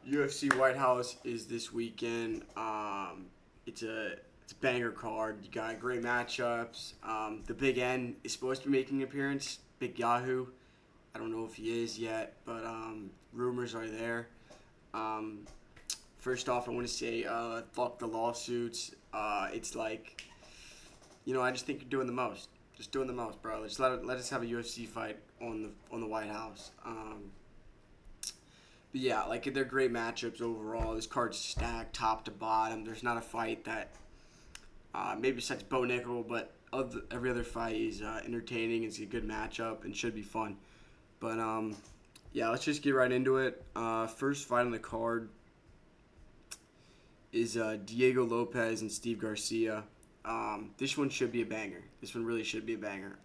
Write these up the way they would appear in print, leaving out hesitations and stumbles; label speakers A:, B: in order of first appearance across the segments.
A: UFC White House is this weekend. It's a banger card. You got great matchups. The Big N is supposed to be making an appearance. Big Yahoo. I don't know if he is yet, but rumors are there. Um, First off, I want to say fuck the lawsuits. It's like, I just think you're doing the most. Just doing the most, bro. Just let us have a UFC fight on the White House. But yeah, like they're great matchups overall. This card's stacked top to bottom. There's not a fight that maybe besides Bo Nickel, but every other fight is entertaining. It's a good matchup and should be fun. But yeah, let's just get right into it. First fight on the card is Diego Lopez and Steve Garcia. This one should be a banger. This one really should be a banger.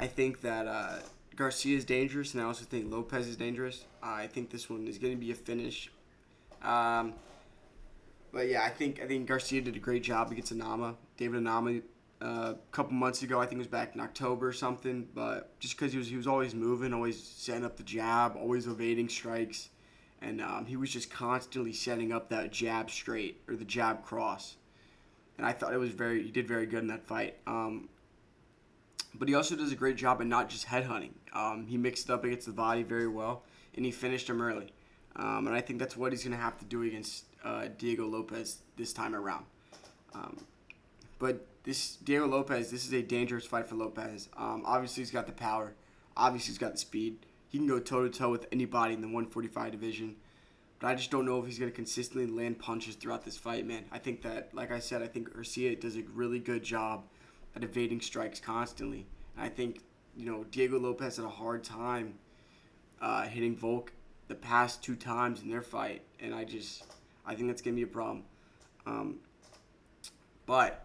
A: I think that Garcia is dangerous, and I also think Lopez is dangerous. I think this one is going to be a finish. Um, but yeah, I think Garcia did a great job against Anama, David Anama, a couple months ago. I think it was back in October or something. But just because he was always moving, always setting up the jab, always evading strikes, and he was just constantly setting up that jab straight or the jab cross. And I thought he did very good in that fight. But he also does a great job at not just headhunting. He mixed up against the body very well, and he finished him early. And I think that's what he's going to have to do against Diego Lopez this time around. Um, but this Diego Lopez, this is a dangerous fight for Lopez. Obviously, he's got the power. Obviously, he's got the speed. He can go toe-to-toe with anybody in the 145 division. But I just don't know if he's going to consistently land punches throughout this fight, man. I think that, like I said, I think Garcia does a really good job at evading strikes constantly. And I think, Diego Lopez had a hard time hitting Volk the past two times in their fight. And I think that's going to be a problem. Um, but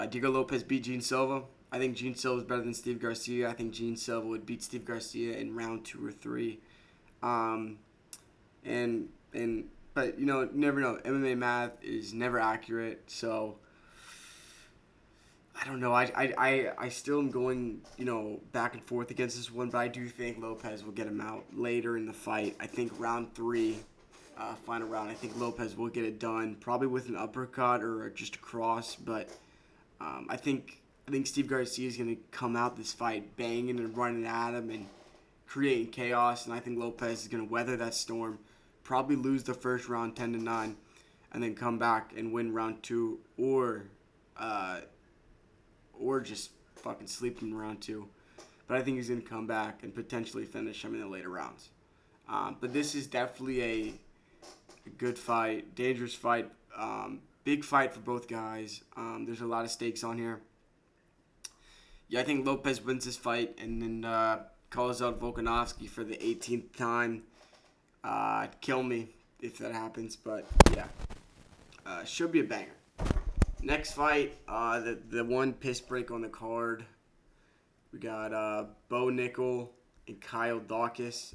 A: Diego Lopez beat Gene Silva. I think Gene Silva is better than Steve Garcia. I think Gene Silva would beat Steve Garcia in round 2 or 3. Um, and but never know. MMA math is never accurate, so I don't know. I still am going back and forth against this one, but I do think Lopez will get him out later in the fight. I think round 3, final round. I think Lopez will get it done, probably with an uppercut or just a cross. But I think Steve Garcia is going to come out this fight banging and running at him and creating chaos, and I think Lopez is going to weather that storm, probably lose the first round 10-9, and then come back and win round 2, or just fucking sleep in round 2. But I think he's going to come back and potentially finish him in the later rounds. But this is definitely a good fight, dangerous fight, big fight for both guys. There's a lot of stakes on here. Yeah, I think Lopez wins this fight and then calls out Volkanovski for the 18th time. Kill me if that happens, but yeah, should be a banger. Next fight, the one piss break on the card. We got Bo Nickel and Kyle Dawkins.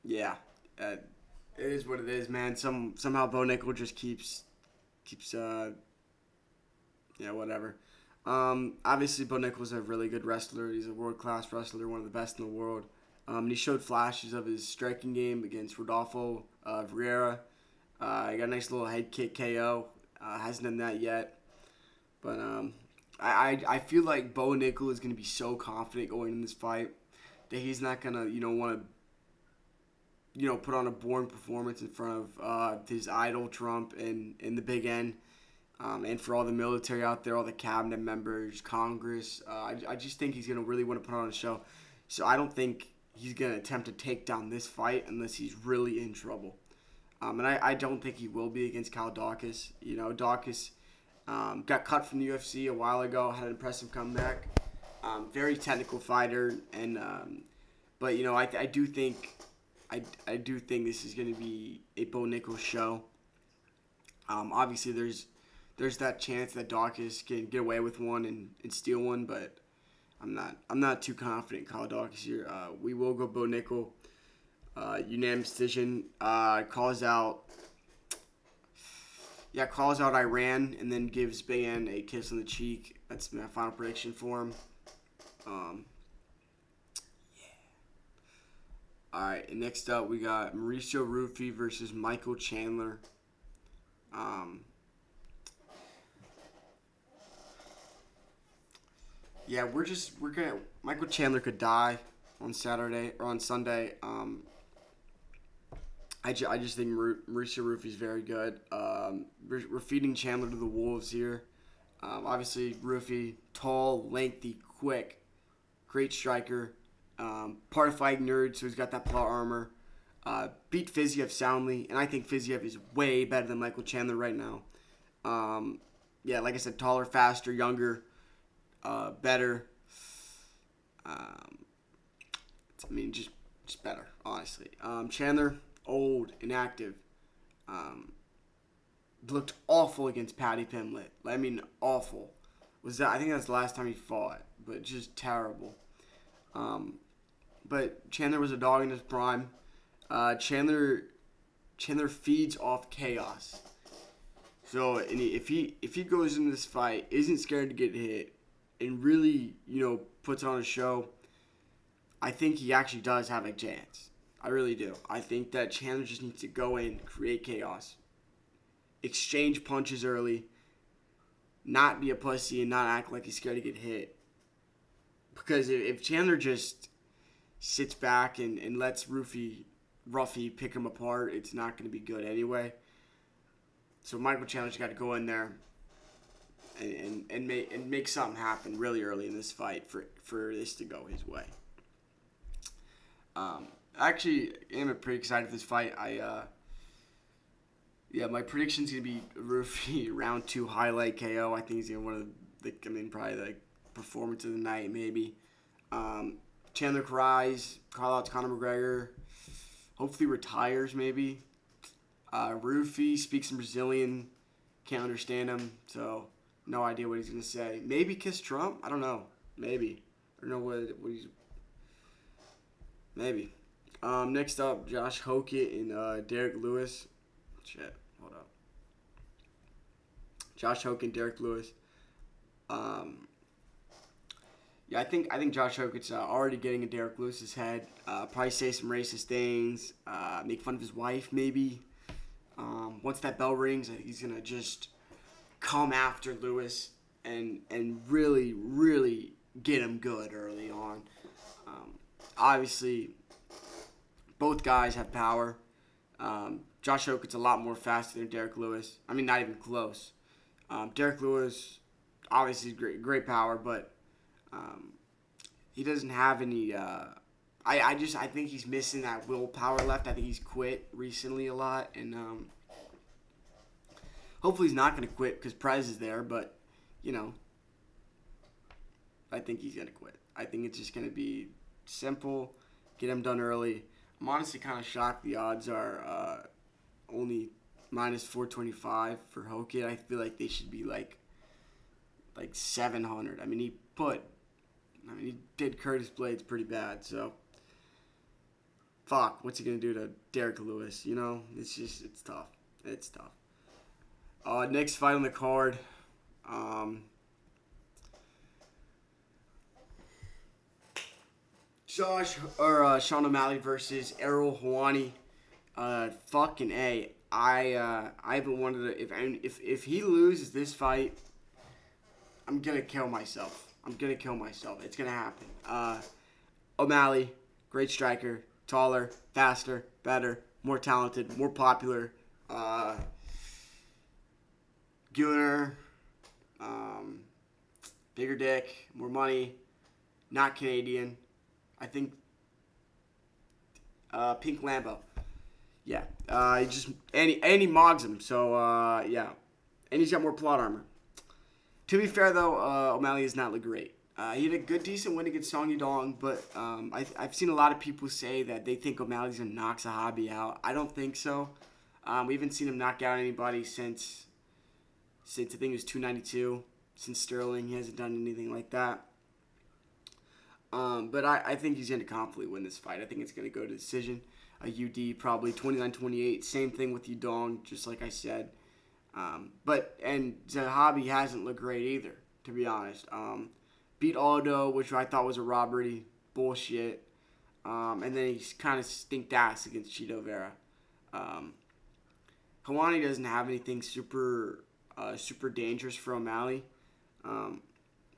A: Yeah, it is what it is, man. Somehow Bo Nickel just keeps yeah, whatever. Obviously, Bo Nickel's a really good wrestler. He's a world-class wrestler, one of the best in the world. And he showed flashes of his striking game against Rodolfo Vieira. He got a nice little head kick KO. Hasn't done that yet. But I feel like Bo Nickel is going to be so confident going in this fight that he's not going to, want to, put on a boring performance in front of his idol, Trump, and the Big N. And for all the military out there, all the cabinet members, Congress, I just think he's going to really want to put on a show. So I don't think he's going to attempt to take down this fight unless he's really in trouble. And I don't think he will be against Kyle Dawkins. Dawkins got cut from the UFC a while ago, had an impressive comeback. Very technical fighter, and but I do think this is going to be a Bo Nickel show. Obviously, there's that chance that Dawkins can get away with one and steal one, but I'm not too confident in Kyle Dawkins here. We will go Bo Nickel. Unanimous decision. Calls out Iran and then gives Big N a kiss on the cheek. That's my final prediction for him. All right, and next up we got Mauricio Rufy versus Michael Chandler. Yeah, we're gonna Michael Chandler could die on Saturday or on Sunday. I just think Mauricio Rufy's very good. We're feeding Chandler to the wolves here. Obviously, Rufy, tall, lengthy, quick, great striker. Part of Fighting Nerd, so he's got that plot armor. Beat Fiziev soundly, and I think Fiziev is way better than Michael Chandler right now. Yeah, like I said, taller, faster, younger, better. I mean, just better, honestly. Chandler, old, inactive. Looked awful against Paddy Pimblett. I mean, awful. I think that's the last time he fought, but just terrible. But Chandler was a dog in his prime. Chandler feeds off chaos. So if he goes into this fight, isn't scared to get hit, and really puts on a show, I think he actually does have a chance. I really do. I think that Chandler just needs to go in, create chaos, exchange punches early, not be a pussy, and not act like he's scared to get hit. Because if Chandler just sits back and lets Ruffy pick him apart, it's not going to be good anyway. So Michael Chandler's got to go in there and make something happen really early in this fight for this to go his way. Actually, I'm pretty excited for this fight. My prediction's gonna be Rufy round 2 highlight KO. I think he's gonna one of probably the performance of the night maybe. Chandler cries, call out to Conor McGregor. Hopefully retires maybe. Rufy speaks in Brazilian, can't understand him, so no idea what he's gonna say. Maybe kiss Trump. I don't know. Maybe. I don't know what he's. Maybe. Next up, Josh Hokett and Derek Lewis. Shit, hold up. Josh Hokett and Derek Lewis. I think Josh Hokett's already getting in Derek Lewis's head. Probably say some racist things. Make fun of his wife, maybe. Once that bell rings, he's gonna just come after Lewis and really, really get him good early on. Obviously, both guys have power. Josh Hokett's a lot more faster than Derek Lewis. I mean, not even close. Derek Lewis, obviously, great power, but he doesn't have any. I think he's missing that willpower left. I think he's quit recently a lot, and hopefully he's not going to quit because Prez is there. But I think he's going to quit. I think it's just going to be simple, get him done early. I'm honestly kind of shocked the odds are only minus 425 for Hokett. I feel like they should be like 700. I mean, he did Curtis Blades pretty bad, so fuck, what's he gonna do to Derek Lewis? It's tough. It's tough. Next fight on the card. Sean O'Malley versus Errol Houani. Fucking A. I haven't wanted to. If he loses this fight, I'm gonna kill myself. It's gonna happen. O'Malley, great striker, taller, faster, better, more talented, more popular. Gooner, bigger dick, more money, not Canadian. I think Pink Lambo. Yeah. He mogs him. So yeah. And he's got more plot armor. To be fair though, O'Malley has not looked great. He had a decent win against Song Yudong, but I've seen a lot of people say that they think O'Malley's gonna knock Zahabi out. I don't think so. We haven't seen him knock out anybody since I think it was 292. Since Sterling, he hasn't done anything like that. But I think he's going to confidently win this fight. I think it's going to go to decision. A UD probably 29-28. Same thing with Yudong, just like I said. And Zahabi hasn't looked great either, to be honest. Beat Aldo, which I thought was a robbery. Bullshit. And then he's kind of stinked ass against Chito Vera. Helwani doesn't have anything super dangerous for O'Malley.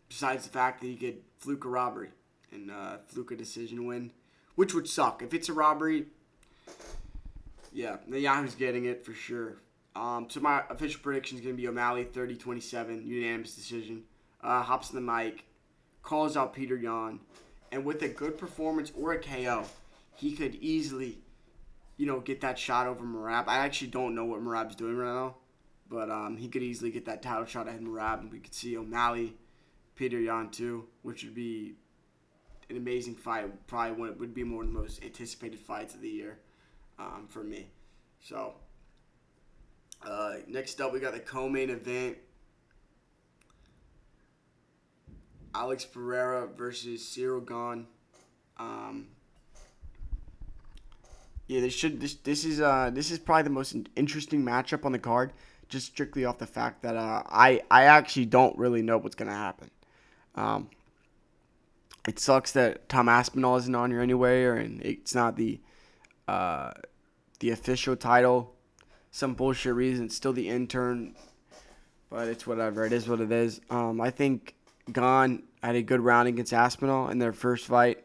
A: Besides the fact that he could fluke a robbery and fluke a decision win, which would suck. If it's a robbery, yeah, the Yahoo's getting it for sure. So my official prediction is going to be O'Malley 30-27, unanimous decision. Hops in the mic, calls out Peter Yan, and with a good performance or a KO, he could easily, get that shot over Merab. I actually don't know what Merab's doing right now, but he could easily get that title shot ahead of Merab, and we could see O'Malley, Peter Yan too, which would be an amazing fight. Probably one would be one of the most anticipated fights of the year for me. So next up, we got the co-main event. Alex Pereira versus Cyril Gane. This is probably the most interesting matchup on the card, just strictly off the fact that I actually don't really know what's gonna happen. It sucks that Tom Aspinall isn't on here anyway, and it's not the official title. Some bullshit reason, it's still the intern, but it's whatever. It is what it is. I think Gane had a good round against Aspinall in their first fight.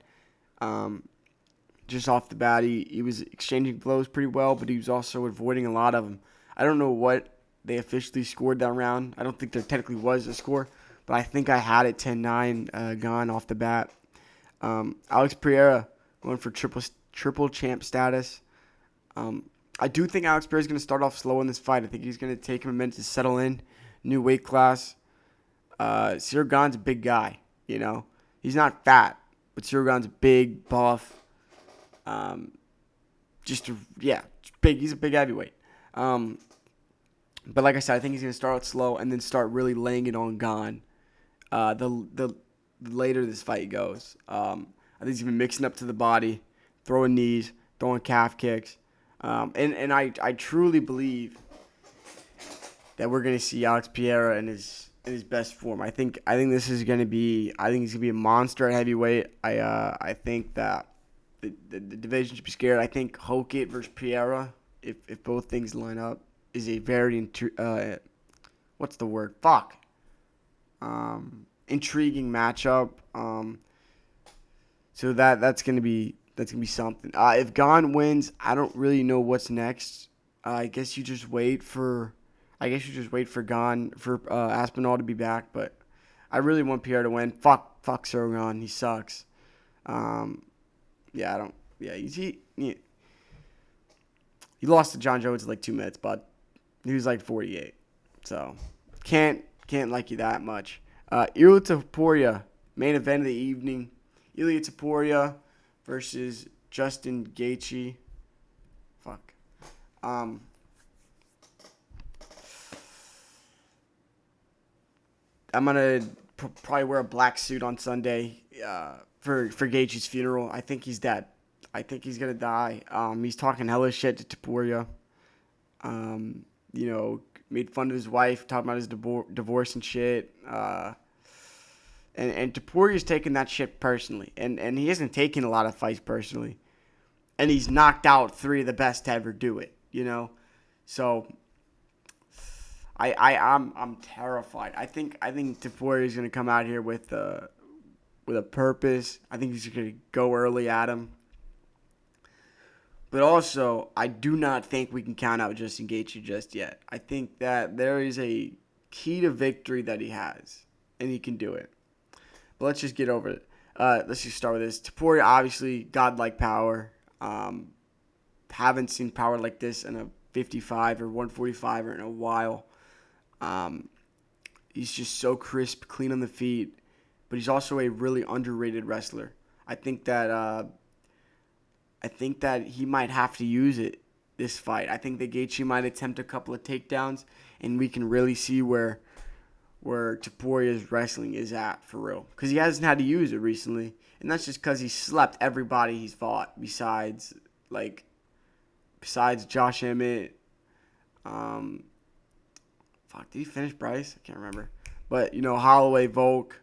A: Just off the bat, he was exchanging blows pretty well, but he was also avoiding a lot of them. I don't know what they officially scored that round. I don't think there technically was a score, but I think I had it 10-9 Gane off the bat. Alex Pereira going for triple champ status. I do think Alex Pereira is going to start off slow in this fight. I think he's going to take him a minute to settle in. New weight class. Cyril Gane's a big guy, He's not fat, but Cyril Gane's big, buff. Big. He's a big heavyweight. But like I said, I think he's going to start out slow and then start really laying it on Gane. The later this fight goes. I think he's been mixing up to the body, throwing knees, throwing calf kicks. And I truly believe that we're going to see Alex Pereira in his best form. I think this is going to be a monster at heavyweight. I think that the division should be scared. I think Hokit versus Pereira, if both things line up, is a very intriguing matchup. So that's gonna be something. If Gane wins, I don't really know what's next. I guess you just wait for Gane for Aspinall to be back, but I really want Pierre to win. Fuck Cyril Gane, he sucks. He lost to John Jones in like 2 minutes, but he was like 48, so can't like you that much. Ilia Topuria, main event of the evening. Ilia Topuria versus Justin Gaethje. Fuck. I'm gonna probably wear a black suit on Sunday for Gaethje's funeral. I think he's dead. I think he's gonna die. He's talking hella shit to Topuria. Made fun of his wife, talking about his divorce and shit. And Topuria's taking that shit personally. And he hasn't taken a lot of fights personally. And he's knocked out 3 of the best to ever do it, So I'm terrified. I think Topuria's gonna come out here with a purpose. I think he's gonna go early at him. But also, I do not think we can count out Justin Gaethje just yet. I think that there is a key to victory that he has, and he can do it. But let's just get over it. Let's just start with this. Topuria, obviously, godlike power. Haven't seen power like this in a 55 or 145 or in a while. He's just so crisp, clean on the feet, but he's also a really underrated wrestler. I think that he might have to use it this fight. I think that Gaethje might attempt a couple of takedowns, and we can really see where Topuria's wrestling is at for real. Because he hasn't had to use it recently, and that's just because he slept everybody he's fought besides Josh Emmett. Did he finish Bryce? I can't remember. But Holloway, Volk,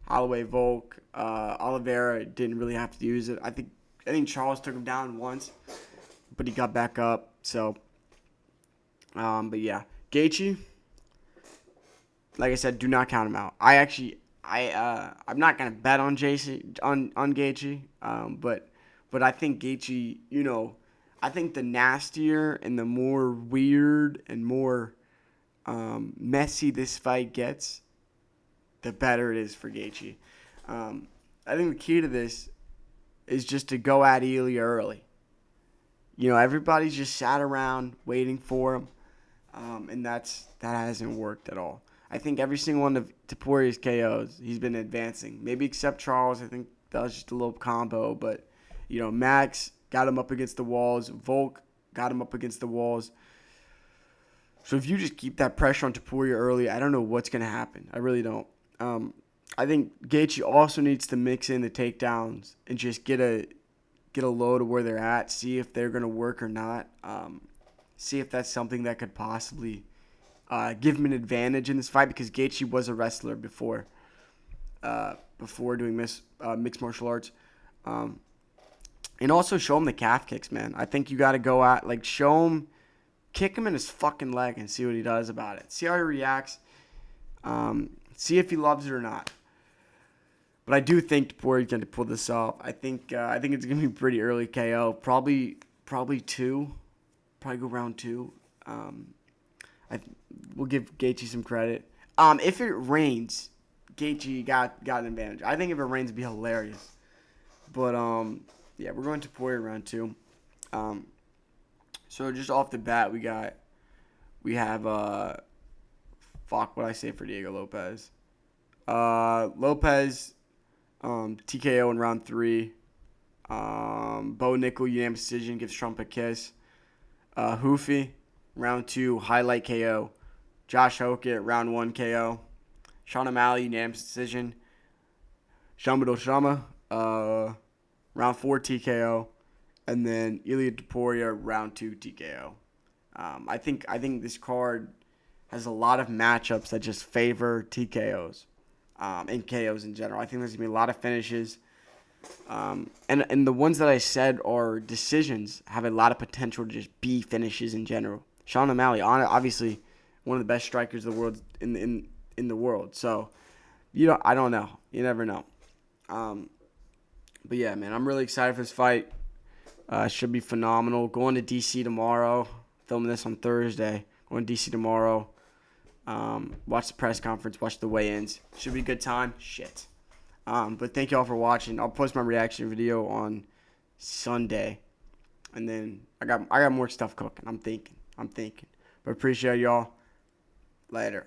A: Oliveira didn't really have to use it. I think I think Charles took him down once, but he got back up. So, but yeah, Gaethje. Like I said, do not count him out. I'm not gonna bet on Gaethje. But I think Gaethje, I think the nastier and the more weird and more messy this fight gets, the better it is for Gaethje. I think the key to this is just to go at Ilya early. Everybody's just sat around waiting for him, and that hasn't worked at all. I think every single one of Topuria's KOs, he's been advancing. Maybe except Charles. I think that was just a little combo. But, Max got him up against the walls. Volk got him up against the walls. So if you just keep that pressure on Topuria early, I don't know what's going to happen. I really don't. I think Gaethje also needs to mix in the takedowns and just get a load of where they're at, see if they're going to work or not. See if that's something that could possibly give him an advantage in this fight, because Gaethje was a wrestler before doing mixed martial arts. And also show him the calf kicks, man. I think you got to go at, show him, kick him in his fucking leg and see what he does about it. See how he reacts. See if he loves it or not. But I do think Topuria's going to pull this off. I think it's going to be pretty early KO. Probably 2. Probably go round 2. We'll give Gaethje some credit. If it rains, Gaethje got an advantage. I think if it rains, it'd be hilarious. But yeah, we're going to Topuria round 2. So just off the bat, we have what I say for Diego Lopez. Lopez, TKO in round 3. Bo Nickel unanimous decision, gives Trump a kiss. Hoofy, round 2, highlight KO. Josh Hokett, round 1 KO. Sean O'Malley, unanimous decision. Shambado Shama, round 4 TKO. And then Ilya Topuria, round 2 TKO. I think this card has a lot of matchups that just favor TKOs and KOs in general. I think there's going to be a lot of finishes. And the ones that I said are decisions have a lot of potential to just be finishes in general. Sean O'Malley, obviously one of the best strikers of the world in the world. So, I don't know. You never know. But yeah, man, I'm really excited for this fight. Should be phenomenal. Going to DC tomorrow. Filming this on Thursday. Going to DC tomorrow. Watch the press conference. Watch the weigh-ins. Should be a good time. Shit. But thank you all for watching. I'll post my reaction video on Sunday, and then I got more stuff cooking. I'm thinking. But appreciate y'all. Later.